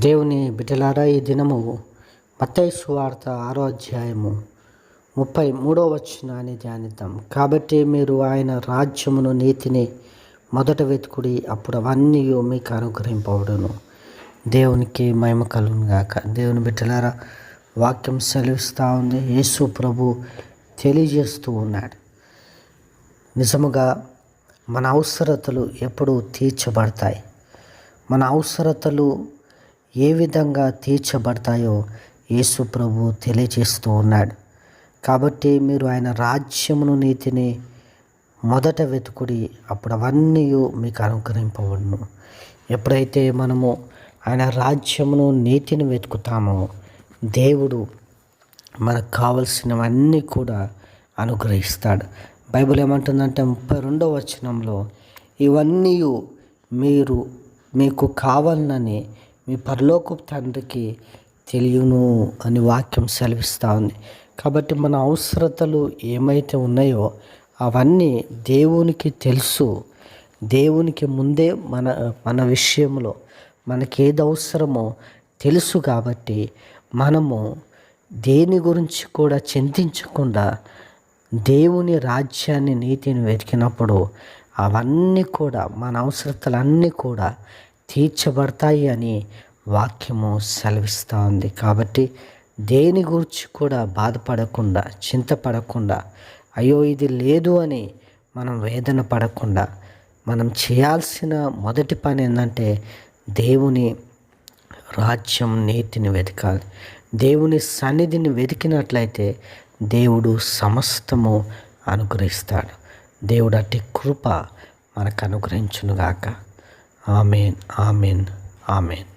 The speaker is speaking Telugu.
దేవుని బిడ్డలారా, ఈ దినము మత్తయి సువార్త 6వ అధ్యాయము 33వ వచనాన్ని ధ్యానిద్దాం. కాబట్టి మీరు ఆయన రాజ్యమును నీతిని మొదట వెతుకుడి, అప్పుడు అవన్నీ మీకు అనుగ్రహింపబడును. దేవునికి మహిమ కలుగును గాక. దేవుని బిడ్డలారా, వాక్యం సెలవిస్తూ ఉంది. యేసు ప్రభు తెలియజేస్తూ ఉన్నాడు, నిజముగా మన అవసరతలు ఎప్పుడు తీర్చబడతాయి. మన అవసరతలు ఏ విధంగా తీర్చబడతాయో యేసు ప్రభు తెలియజేస్తూ ఉన్నాడు. కాబట్టి మీరు ఆయన రాజ్యమును నీతిని మొదట వెతుకుడి, అప్పుడు అవన్నీ మీకు అనుగ్రహింపబడును. ఎప్పుడైతే మనము ఆయన రాజ్యమును నీతిని వెతుకుతామో దేవుడు మనకు కావలసినవన్నీ కూడా అనుగ్రహిస్తాడు. బైబిల్ ఏమంటుందంటే 32వ వచనంలో, ఇవన్నీ మీకు కావాలని మీ పరలోకపు తండ్రికి తెలియను అని వాక్యం సెలవిస్తూ ఉంది. కాబట్టి మన అవసరతలు ఏమైతే ఉన్నాయో అవన్నీ దేవునికి తెలుసు. దేవునికి ముందే మన విషయంలో మనకి ఏది అవసరమో తెలుసు. కాబట్టి మనము దేని గురించి కూడా చింతించకుండా దేవుని రాజ్యాన్ని నీతిని వెతికినప్పుడు అవన్నీ కూడా, మన అవసరతలన్నీ కూడా తీర్చబడతాయి అని వాక్యము సెలవిస్తూ ఉంది. కాబట్టి దేని గురించి కూడా బాధపడకుండా, చింతపడకుండా, అయ్యో ఇది లేదు అని మనం వేదన పడకుండా, మనం చేయాల్సిన మొదటి పని ఏంటంటే దేవుని రాజ్యం నీతిని వెతకాలి. దేవుని సన్నిధిని వెతికినట్లయితే దేవుడు సమస్తము అనుగ్రహిస్తాడు. దేవుడు అట్టి కృప మనకు అనుగ్రహించునుగాక. Amen, amen, amen.